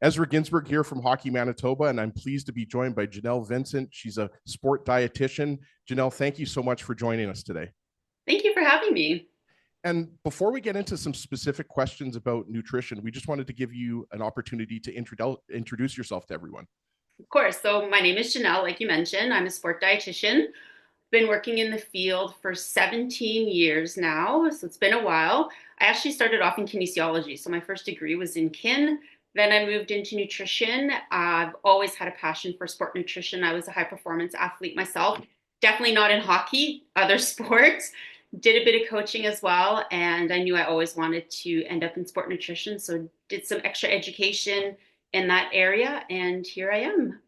Ezra Ginsburg here from Hockey Manitoba, and I'm pleased to be joined by Janelle Vincent. She's a sport dietitian. Janelle, thank you so much for joining us today. Thank you for having me. And before we get into some specific questions about nutrition, we just wanted to give you an opportunity to introduce yourself to everyone. Of course. So, my name is Janelle, like you mentioned. I'm a sport dietitian. Been working in the field for 17 years now, so it's been a while. I actually started off in kinesiology. So, my first degree was in kin. Then I moved into nutrition. I've always had a passion for sport nutrition. I was a high performance athlete myself, definitely not in hockey, other sports. Did a bit of coaching as well, and I knew I always wanted to end up in sport nutrition. So, did some extra education in that area, and here I am.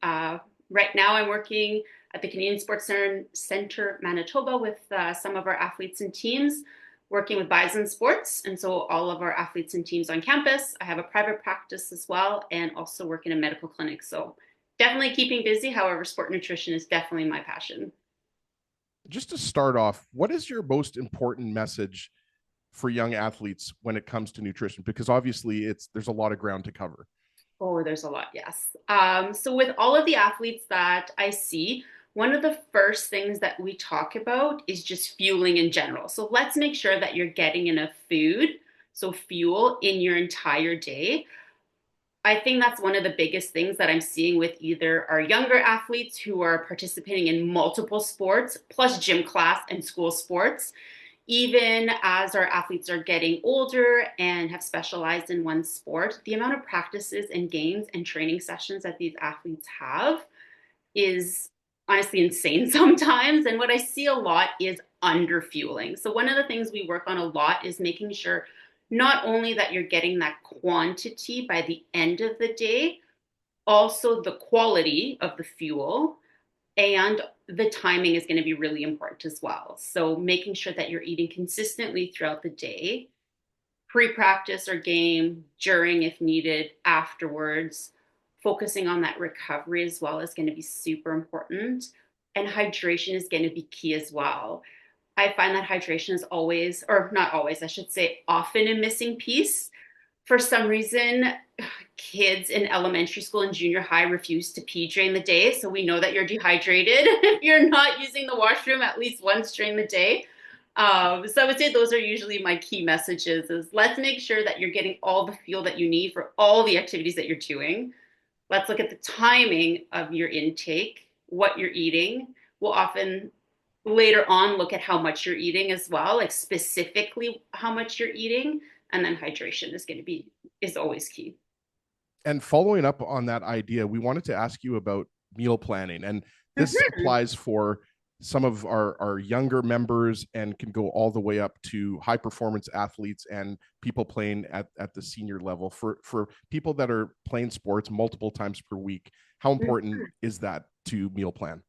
Right now, I'm working at the Canadian Sports Center Manitoba with some of our athletes and teams, working with Bison Sports. And so all of our athletes and teams on campus. I have a private practice as well, and also work in a medical clinic. So definitely keeping busy. However, sport nutrition is definitely my passion. Just to start off, what is your most important message for young athletes when it comes to nutrition? Because obviously there's a lot of ground to cover. Oh, there's a lot, yes. So with all of the athletes that I see, one of the first things that we talk about is just fueling in general. So let's make sure that you're getting enough food, so fuel in your entire day. I think that's one of the biggest things that I'm seeing with either our younger athletes who are participating in multiple sports, plus gym class and school sports, even as our athletes are getting older and have specialized in one sport, the amount of practices and games and training sessions that these athletes have is honestly insane sometimes. And what I see a lot is underfueling. So, one of the things we work on a lot is making sure not only that you're getting that quantity by the end of the day, also the quality of the fuel and the timing is going to be really important as well. So making sure that you're eating consistently throughout the day, pre-practice or game, during if needed, afterwards, focusing on that recovery as well is going to be super important. And hydration is going to be key as well. I find that hydration is always, or not always, I should say, often a missing piece. For some reason, kids in elementary school and junior high refuse to pee during the day. So we know that you're dehydrated if you're not using the washroom at least once during the day. So I would say those are usually my key messages is let's make sure that you're getting all the fuel that you need for all the activities that you're doing. Let's look at the timing of your intake, what you're eating. We'll often later on look at how much you're eating as well, like specifically how much you're eating. And then hydration is always key. And following up on that idea, we wanted to ask you about meal planning. And this Mm-hmm. applies for some of our younger members and can go all the way up to high performance athletes and people playing at the senior level. For people that are playing sports multiple times per week, how important is that to meal plan?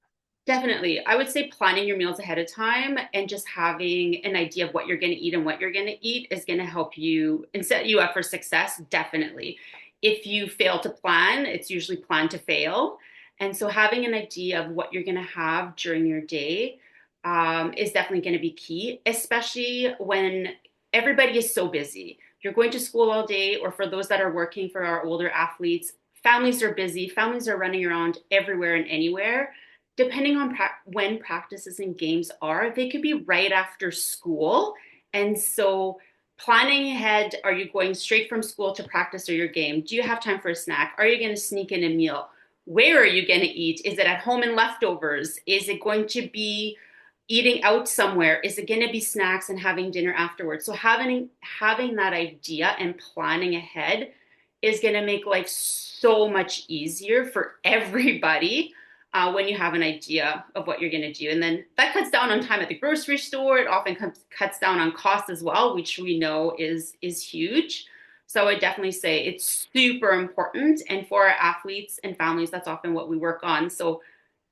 Definitely. I would say planning your meals ahead of time and just having an idea of what you're going to eat and what you're going to eat is going to help you and set you up for success. Definitely. If you fail to plan, it's usually plan to fail. And so having an idea of what you're going to have during your day is definitely going to be key, especially when everybody is so busy. You're going to school all day, or for those that are working for our older athletes, families are busy, families are running around everywhere and anywhere depending on when practices and games are, they could be right after school. And so, planning ahead, are you going straight from school to practice or your game? Do you have time for a snack? Are you going to sneak in a meal? Where are you going to eat? Is it at home and leftovers? Is it going to be eating out somewhere? Is it going to be snacks and having dinner afterwards? So having that idea and planning ahead is going to make life so much easier for everybody when you have an idea of what you're going to do. And then that cuts down on time at the grocery store. It often cuts down on cost as well, which we know is huge. So I would definitely say it's super important. And for our athletes and families, that's often what we work on. So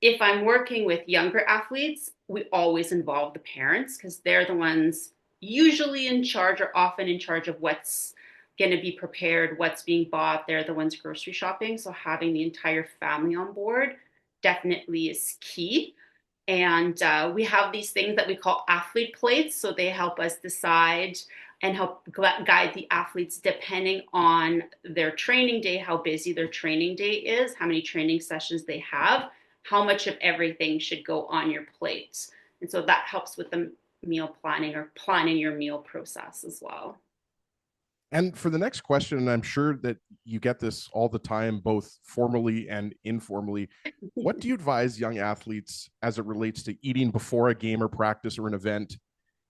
if I'm working with younger athletes, we always involve the parents because they're the ones usually in charge or often in charge of what's going to be prepared, what's being bought. They're the ones grocery shopping. So having the entire family on board definitely is key. And we have these things that we call athlete plates. So they help us decide and help guide the athletes depending on their training day, how busy their training day is, how many training sessions they have, how much of everything should go on your plate. And so that helps with the meal planning or planning your meal process as well. And for the next question, and I'm sure that you get this all the time, both formally and informally, what do you advise young athletes as it relates to eating before a game or practice or an event,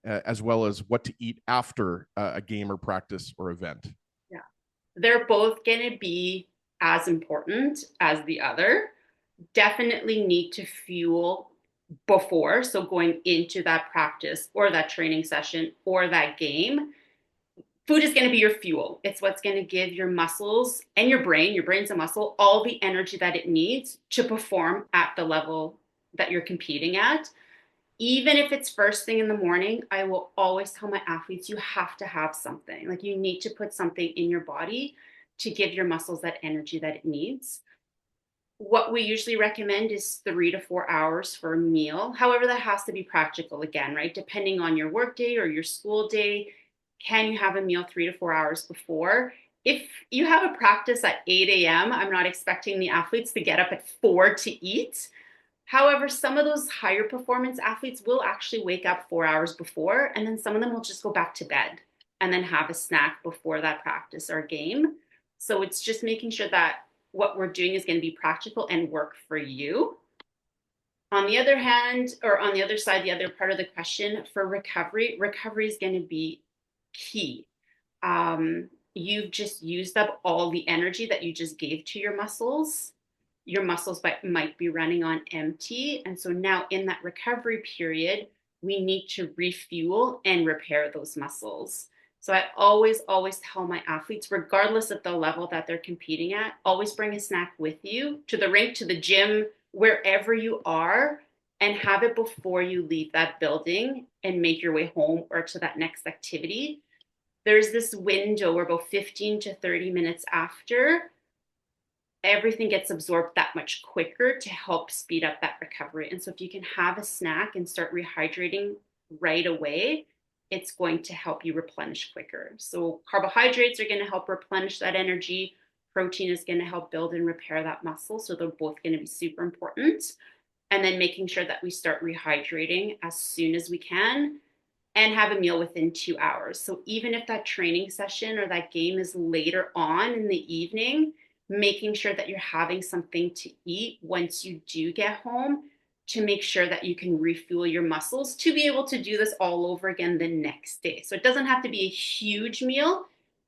as well as what to eat after a game or practice or event? Yeah, they're both going to be as important as the other. Definitely need to fuel before. So going into that practice or that training session or that game, food is going to be your fuel. It's what's going to give your muscles and your brain's a muscle, all the energy that it needs to perform at the level that you're competing at. Even if it's first thing in the morning, I will always tell my athletes, you have to have something. Like you need to put something in your body to give your muscles that energy that it needs. What we usually recommend is 3 to 4 hours for a meal. However, that has to be practical again, right? Depending on your work day or your school day, can you have a meal 3 to 4 hours before? If you have a practice at 8 a.m., I'm not expecting the athletes to get up at 4 to eat. However, some of those higher performance athletes will actually wake up 4 hours before, and then some of them will just go back to bed and then have a snack before that practice or game. So it's just making sure that what we're doing is going to be practical and work for you. On the other hand, or on the other side, the other part of the question for recovery, recovery is going to be key. You've just used up all the energy that you just gave to your muscles. Your muscles might be running on empty. And so now in that recovery period, we need to refuel and repair those muscles. So I always tell my athletes, regardless of the level that they're competing at, always bring a snack with you to the rink, to the gym, wherever you are, and have it before you leave that building and make your way home or to that next activity. There's this window where about 15 to 30 minutes after, everything gets absorbed that much quicker to help speed up that recovery. And so if you can have a snack and start rehydrating right away, it's going to help you replenish quicker. So carbohydrates are going to help replenish that energy. Protein is going to help build and repair that muscle. So they're both going to be super important. And then making sure that we start rehydrating as soon as we can and have a meal within 2 hours. So even if that training session or that game is later on in the evening, making sure that you're having something to eat once you do get home to make sure that you can refuel your muscles to be able to do this all over again the next day. So it doesn't have to be a huge meal.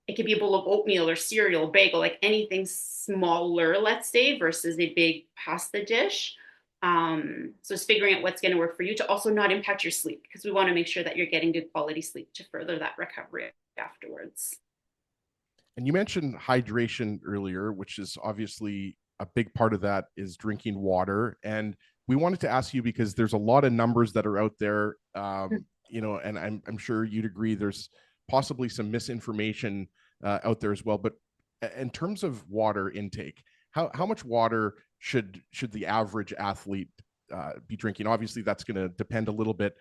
It could be a bowl of oatmeal or cereal, bagel, like anything smaller, let's say, versus a big pasta dish. So it's figuring out what's going to work for you to also not impact your sleep, because we want to make sure that you're getting good quality sleep to further that recovery afterwards. And you mentioned hydration earlier, which is obviously a big part of that is drinking water. And we wanted to ask you because there's a lot of numbers that are out there, and I'm sure you'd agree there's possibly some misinformation out there as well. But in terms of water intake, how much water should the average athlete be drinking? Obviously, that's going to depend a little bit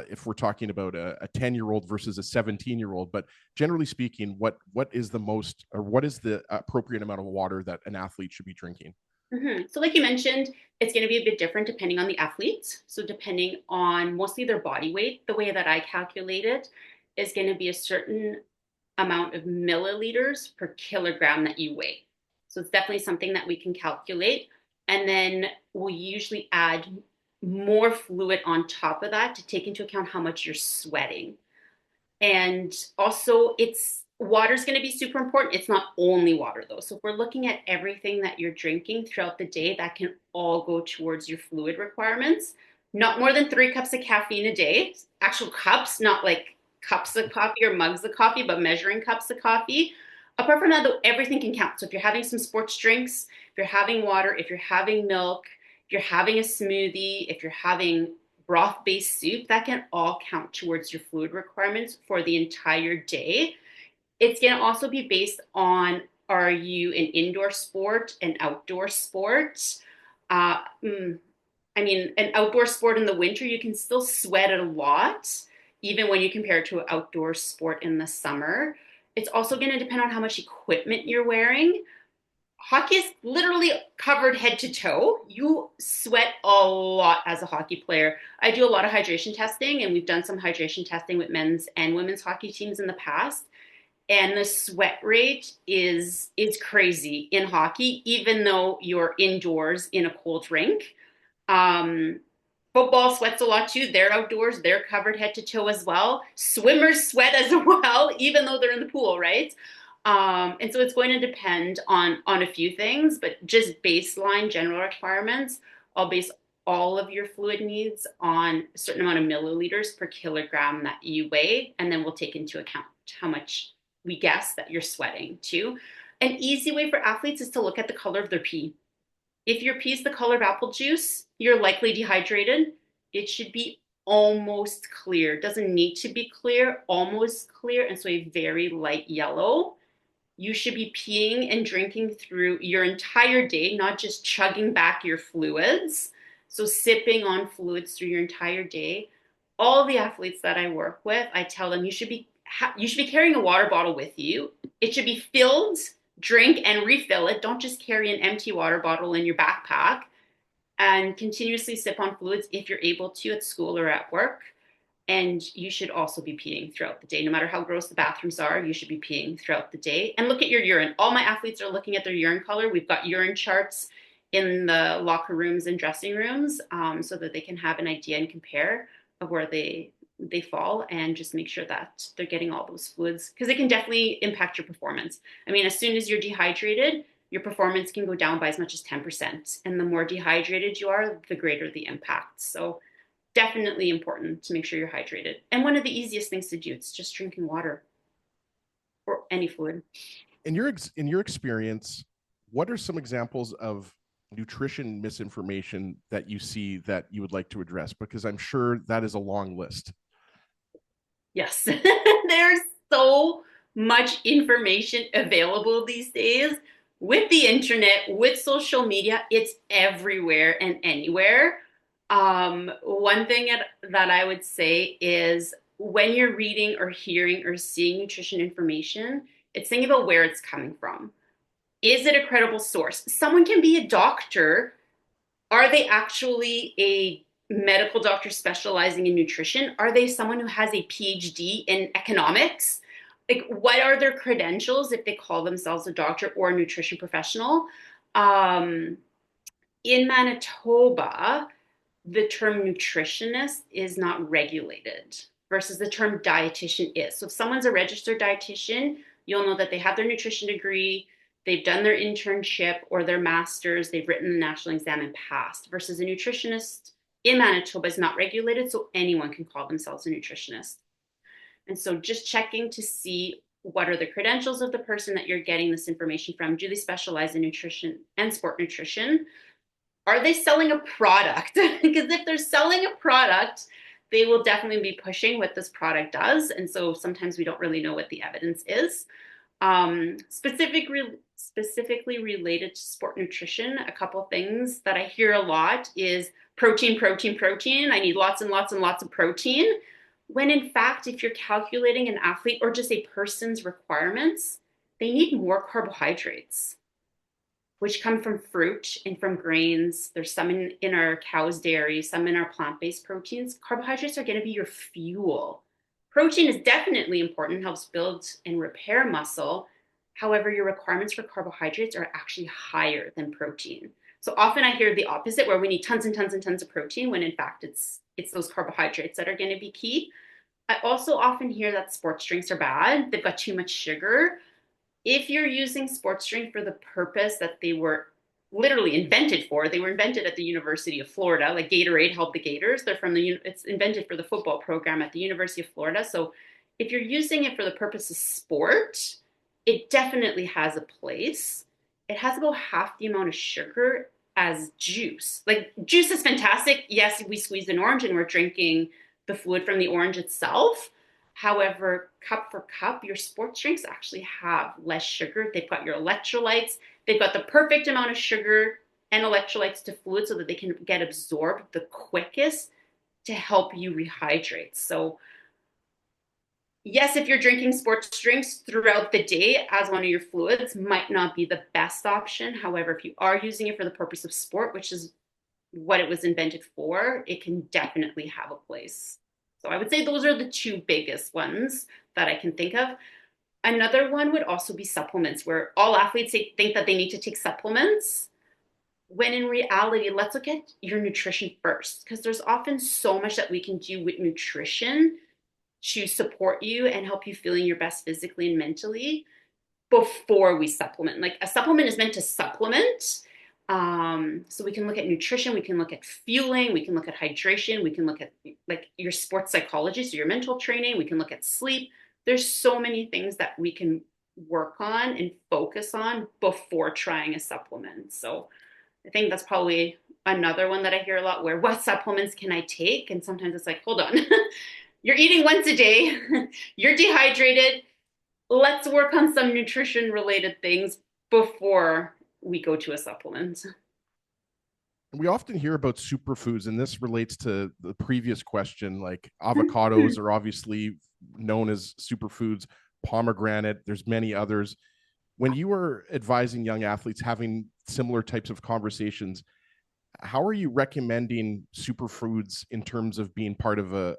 if we're talking about a 10-year-old versus a 17-year-old. But generally speaking, what is the most, or what is the appropriate amount of water that an athlete should be drinking? Mm-hmm. So like you mentioned, it's going to be a bit different depending on the athlete. So depending on mostly their body weight, the way that I calculate it is going to be a certain amount of milliliters per kilogram that you weigh. So it's definitely something that we can calculate. And then we'll usually add more fluid on top of that to take into account how much you're sweating. And also, it's water is going to be super important. It's not only water though. So if we're looking at everything that you're drinking throughout the day, that can all go towards your fluid requirements. Not more than 3 cups of caffeine a day. Actual cups, not like cups of coffee or mugs of coffee, but measuring cups of coffee. Apart from that, though, everything can count. So if you're having some sports drinks, if you're having water, if you're having milk, if you're having a smoothie, if you're having broth-based soup, that can all count towards your fluid requirements for the entire day. It's going to also be based on, are you an indoor sport, an outdoor sport? I mean, an outdoor sport in the winter, you can still sweat a lot. even when you compare it to an outdoor sport in the summer. It's also going to depend on how much equipment you're wearing. Hockey is literally covered head to toe. You sweat a lot as a hockey player. I do a lot of hydration testing, and we've done some hydration testing with men's and women's hockey teams in the past. And the sweat rate is crazy in hockey, even though you're indoors in a cold rink. Um, Football sweats a lot too. They're outdoors, they're covered head to toe as well. Swimmers sweat as well, even though they're in the pool, right? And so it's going to depend on a few things, but just baseline general requirements. I'll base all of your fluid needs on a certain amount of milliliters per kilogram that you weigh, and then we'll take into account how much we guess that you're sweating too. An easy way for athletes is to look at the color of their pee. If your pee is the color of apple juice, you're likely dehydrated. It should be almost clear. It doesn't need to be clear, almost clear, and so a very light yellow. You should be peeing and drinking through your entire day, not just chugging back your fluids. So sipping on fluids through your entire day. All the athletes that I work with, I tell them you should be carrying a water bottle with you. It should be filled, drink and refill it. Don't just carry an empty water bottle in your backpack, and continuously sip on fluids if you're able to at school or at work. And you should also be peeing throughout the day. No matter how gross the bathrooms are, you should be peeing throughout the day. And look at your urine. All my athletes are looking at their urine color. We've got urine charts in the locker rooms and dressing rooms, so that they can have an idea and compare of where they fall, and just make sure that they're getting all those fluids, because it can definitely impact your performance. I mean, as soon as you're dehydrated, your performance can go down by as much as 10%. And the more dehydrated you are, the greater the impact. So definitely important to make sure you're hydrated. And one of the easiest things to do is just drinking water or any fluid. In your experience, what are some examples of nutrition misinformation that you see that you would like to address? Because I'm sure that is a long list. Yes, there's so much information available these days with the internet, with social media. It's everywhere and anywhere. One thing that I would say is, when you're reading or hearing or seeing nutrition information, it's thinking about where it's coming from. Is it a credible source? Someone can be a doctor. Are they actually a medical doctor specializing in nutrition? Are they someone who has a PhD in economics? Like, what are their credentials if they call themselves a doctor or a nutrition professional? Um, in Manitoba, the term nutritionist is not regulated versus the term dietitian is. So if someone's a registered dietitian, you'll know that they have their nutrition degree, they've done their internship or their master's, they've written the national exam and passed, versus a nutritionist in Manitoba is not regulated, so anyone can call themselves a nutritionist. And so just checking to see what are the credentials of the person that you're getting this information from. Do they specialize in nutrition and sport nutrition? Are they selling a product? Because if they're selling a product, they will definitely be pushing what this product does. And so sometimes we don't really know what the evidence is. Specifically related to sport nutrition, a couple things that I hear a lot is protein, protein, protein. I need lots and lots and lots of protein. When in fact, if you're calculating an athlete or just a person's requirements, they need more carbohydrates, which come from fruit and from grains. There's some in our cow's dairy, some in our plant-based proteins. Carbohydrates are going to be your fuel. Protein is definitely important, helps build and repair muscle. However, your requirements for carbohydrates are actually higher than protein. So often I hear the opposite, where we need tons and tons and tons of protein, when in fact it's those carbohydrates that are going to be key. I also often hear that sports drinks are bad. They've got too much sugar. If you're using sports drink for the purpose that they were literally invented for, they were invented at the University of Florida. Like Gatorade helped the Gators. It's invented for the football program at the University of Florida. So if you're using it for the purpose of sport, it definitely has a place. It has about half the amount of sugar as juice. Like, juice is fantastic. Yes, we squeeze an orange and we're drinking the fluid from the orange itself. However, cup for cup, your sports drinks actually have less sugar. They've got your electrolytes. They've got the perfect amount of sugar and electrolytes to fluid so that they can get absorbed the quickest to help you rehydrate. So Yes, if you're drinking sports drinks throughout the day as one of your fluids, might not be the best option. However, if you are using it for the purpose of sport, which is what it was invented for, it can definitely have a place. So I would say those are the two biggest ones that I can think of. Another one would also be supplements, where all athletes think that they need to take supplements, when in reality, let's look at your nutrition first, because there's often so much that we can do with nutrition to support you and help you feeling your best physically and mentally before we supplement. Like a supplement is meant to supplement. So we can look at nutrition, we can look at fueling, we can look at hydration, we can look at like your sports psychology, so your mental training, we can look at sleep. There's so many things that we can work on and focus on before trying a supplement. So I think that's probably another one that I hear a lot, where what supplements can I take? And sometimes it's like, hold on, you're eating once a day, you're dehydrated. Let's work on some nutrition related things before we go to a supplement. We often hear about superfoods, and this relates to the previous question. Like avocados are obviously known as superfoods, pomegranate, there's many others. When you were advising young athletes, having similar types of conversations, how are you recommending superfoods in terms of being part of a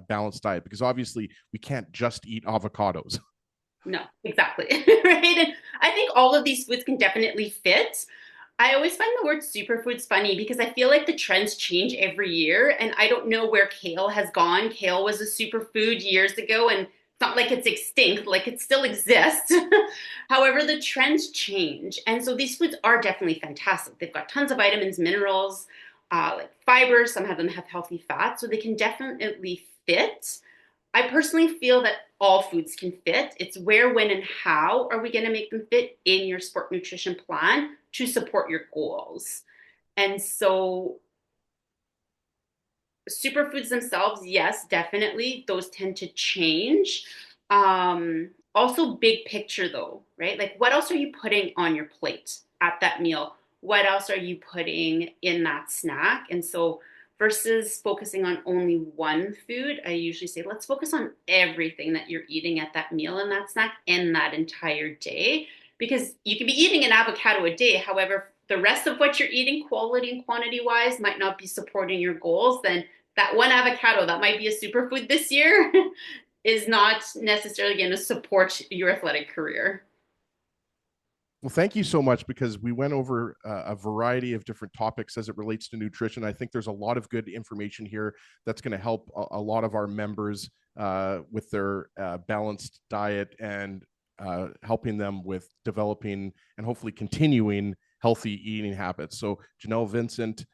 balanced diet? Because obviously we can't just eat avocados. No, exactly. Right. And I think all of these foods can definitely fit. I always find the word superfoods funny because I feel like the trends change every year. And I don't know where kale has gone. Kale was a superfood years ago, and it's not like it's extinct, like it still exists. However, the trends change. And so these foods are definitely fantastic. They've got tons of vitamins, minerals, like fibers. Some of them have healthy fats. So they can definitely fit. I personally feel that all foods can fit. It's where, when, and how are we going to make them fit in your sport nutrition plan to support your goals. And so, superfoods themselves, yes, definitely, those tend to change. Also, big picture though, right? Like, what else are you putting on your plate at that meal? What else are you putting in that snack? And so, versus focusing on only one food, I usually say, let's focus on everything that you're eating at that meal and that snack and that entire day. Because you can be eating an avocado a day. However, the rest of what you're eating, quality and quantity wise, might not be supporting your goals. Then that one avocado that might be a superfood this year is not necessarily going to support your athletic career. Well, thank you so much, because we went over a variety of different topics as it relates to nutrition. I think there's a lot of good information here that's going to help a lot of our members with their balanced diet, and helping them with developing and hopefully continuing healthy eating habits. So, Janelle Vincent,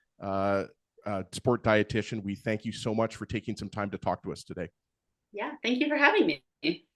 sport dietitian, we thank you so much for taking some time to talk to us today. Yeah, thank you for having me.